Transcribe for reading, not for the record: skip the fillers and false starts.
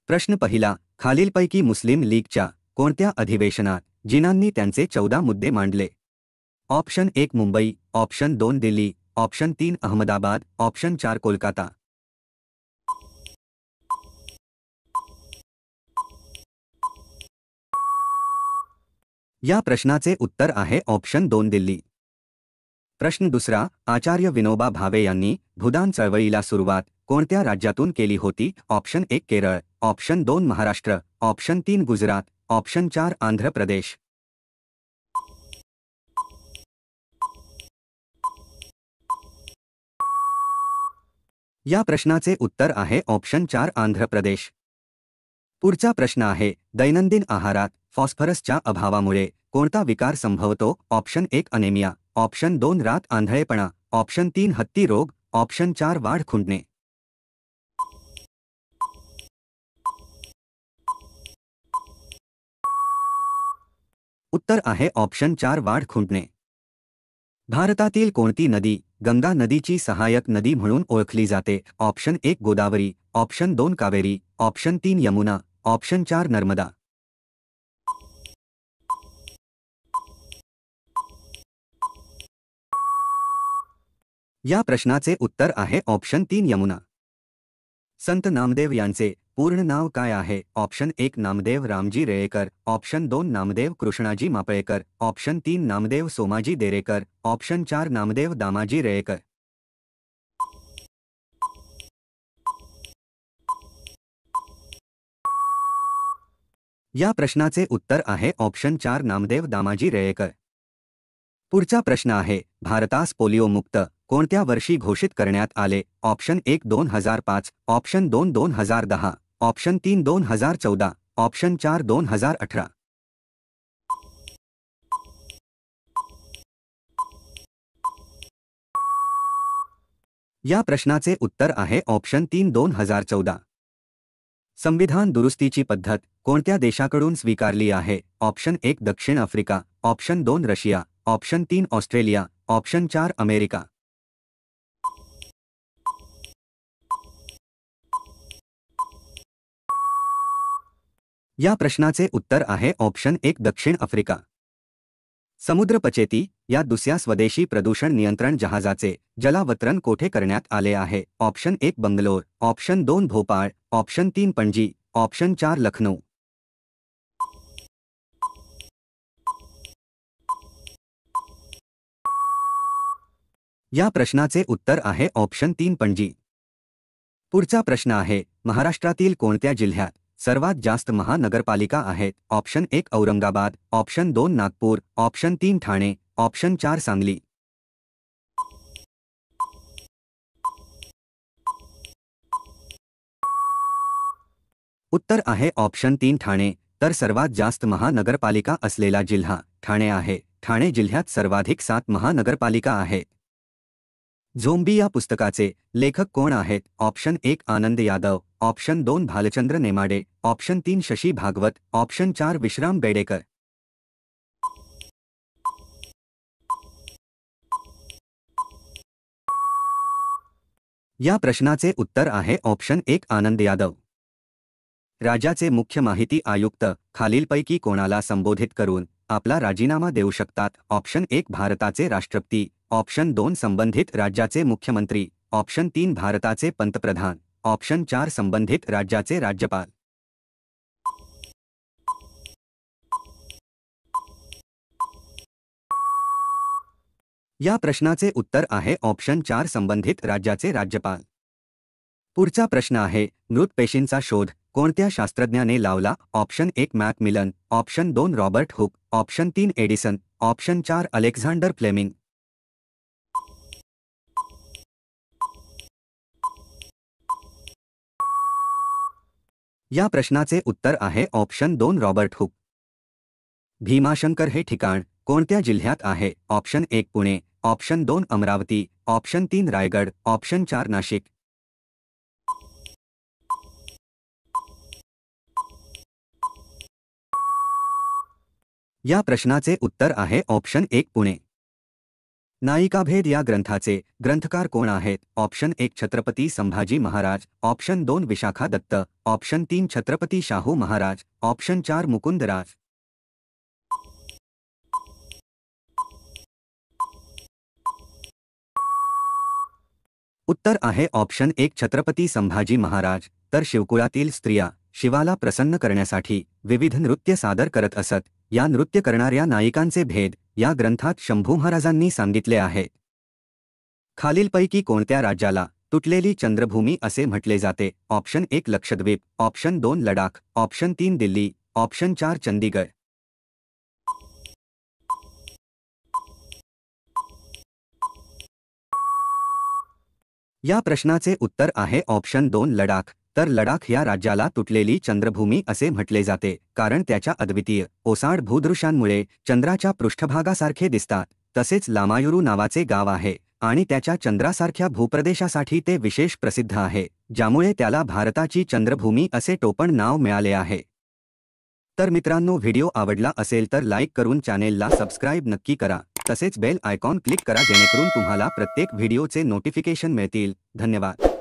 प्रश्न पहिला, खालीलपैकी मुस्लिम लीगच्या कोणत्या अधिवेशनात जिनांनी त्यांचे 14 मुद्दे मांडले? Option 1 Mumbai, option 2 Delhi, option 3 Ahmedabad, option 4 Kolkata. या प्रश्नाचे उत्तर आहे ऑप्शन 2 दिल्ली. प्रश्न दुसरा, आचार्य विनोबा भावे यांनी भूदान चळवळीला सुरुवात कोणत्या राज्यातून केली होती? Option 1 Kerala, option 2 Maharashtra, option 3 Gujarat, option 4 Andhra Pradesh. या प्रश्नाचे उत्तर आहे ऑप्शन 4 आंध्र प्रदेश. पुढचा प्रश्न आहे, दैनंदिन आहारात फॉस्फरसच्या अभावामुळे कोणता विकार संभवतो? ऑप्शन 1 अनेमिया, ऑप्शन 2 रात आंधळेपणा, ऑप्शन 3 हत्ती रोग, ऑप्शन 4 वाढ खुंटणे. उत्तर आहे ऑप्शन 4 वाढ खुंटणे. भारतातील कोणती नदी गंगा नदीची सहायक नदी म्हणून ओळखली जाते? Option 1 Godavari, option 2 Kaveri, option 3 Yamuna, option 4 Narmada. या प्रश्नाचे उत्तर आहे ऑप्शन 3 यमुना. संत नामदेव यांचे पूर्ण नाव काय आहे? Option 1 Namdev Ramji Relekar, option 2 Namdev Krishnaji Mapalekar, option 3 Namdev Somaji Derekar, option 4 Namdev Damaji Relekar. या प्रश्नाचे उत्तर आहे ऑप्शन 4 नामदेव दामाजी रेळेकर. पुढचा प्रश्न आहे, भारतास पोलिओमुक्त कोणत्या वर्षी घोषित करण्यात आले? Option 1 2005, option 2 2010, option 3 2014, option 4 2018. या प्रश्नाचे उत्तर आहे ऑप्शन 3 2014. संविधान दुरुस्तीची पद्धत कोणत्या देशाकडून स्वीकारली आहे? ऑप्शन 1 दक्षिण Africa, option 2 Russia, option 3 Australia, option 4 America. या प्रश्नाचे उत्तर आहे ऑप्शन 1 दक्षिण आफ्रिका. समुद्रपचेती या दुसऱ्या स्वदेशी प्रदूषण नियंत्रण जहाजाचे जलावतरण कोठे करण्यात आले आहे? Option 1 Bangalore, option 2 Bhopal, option 3 Panaji, option 4 Lucknow. या प्रश्नाचे उत्तर आहे ऑप्शन 3 पणजी. पुढचा प्रश्न आहे, महाराष्ट्रातील कोणत्या जिल्ह्यात सर्वात जास्त महानगरपालिका आहेत? Option 1 Aurangabad, option 2 Nagpur, option 3 Thane, option 4 Sangli. उत्तर आहे ऑप्शन 3 ठाणे. तर सर्वात जास्त महानगरपालिका असलेला जिल्हा ठाणे आहे. ठाणे जिल्ह्यात सर्वाधिक 7 महानगरपालिका आहेत. झोंबी या पुस्तकाचे लेखक कोण आहेत? Option 1 Anand Yadav, option 2 Bhalchandra Nemade, option 3 Shashi Bhagwat, option 4 Vishram Bedekar. या प्रश्नाचे उत्तर आहे ऑप्शन 1 आनंद यादव. राज्याचे मुख्य माहिती आयुक्त खालीलपैकी कोणाला संबोधित करून आपला राजीनामा देऊ शकतात? ऑप्शन 1 भारताचे राष्ट्रपती, ऑप्शन 2 संबंधित राज्याचे मुख्यमंत्री, ऑप्शन 3 भारताचे पंतप्रधान, ऑप्शन 4 संबंधित राज्याचे राज्यपाल. या प्रश्नाचे उत्तर आहे ऑप्शन 4 संबंधित राज्याचे राज्यपाल. पुढचा प्रश्न आहे, मृत पेशींचा शोध कोणत्या शास्त्रज्ञाने लावला? Option 1 Macmillan, option 2 Robert Hooke, option 3 Edison, option 4 Alexander Fleming. या प्रश्नाचे उत्तर आहे ऑप्शन 2 रॉबर्ट हुक. भीमाशंकर हे ठिकाण कोणत्या जिल्ह्यात आहे? Option 1 Pune, option 2 Amravati, option 3 Raigad, option 4 Nashik. या प्रश्नाचे उत्तर आहे ऑप्शन 1 पुणे. नायिकाभेद या ग्रंथाचे ग्रंथकार कोण आहेत? Option 1 Chhatrapati Sambhaji Maharaj, option 2 Vishakha Datt, option 3 Chhatrapati Shahu Maharaj, option 4 Mukundraj. उत्तर आहे ऑप्शन 1 छत्रपती संभाजी महाराज. तर शिवकुळातील स्त्रिया शिवाला प्रसन्न करण्यासाठी विविध नृत्य सादर करत असत. या नृत्य करणाऱ्या नायिकांचे भेद या ग्रंथात शंभू महाराजांनी सांगितले आहे. खालीलपैकी कोणत्या राज्याला तुटलेली चंद्रभूमी असे म्हटले जाते? Option 1 Lakshadweep, option 2 Ladakh, option 3 Delhi, option 4 Chandigarh. या प्रश्नाचे उत्तर आहे ऑप्शन 2 लडाख. तर लडाख या राज्याला तुटलेली चंद्रभूमी असे म्हटले जाते कारण त्याच्या अद्वितीय ओसाड भूदृश्यांमुळे चंद्राच्या पृष्ठभागासारखे दिसतात. तसेच लामायुरू नावाचे गाव आहे आणि त्याच्या चंद्रासारख्या भूप्रदेशासाठी ते विशेष प्रसिद्ध आहे, ज्यामुळे त्याला भारताची चंद्रभूमी असे टोपण नाव मिळाले आहे. तर मित्रांनो, व्हिडिओ आवडला असेल तर लाईक करून चॅनेलला सबस्क्राईब नक्की करा. तसेच बेल आयकॉन क्लिक करा जेणेकरून तुम्हाला प्रत्येक व्हिडिओचे नोटिफिकेशन मिळतील. धन्यवाद.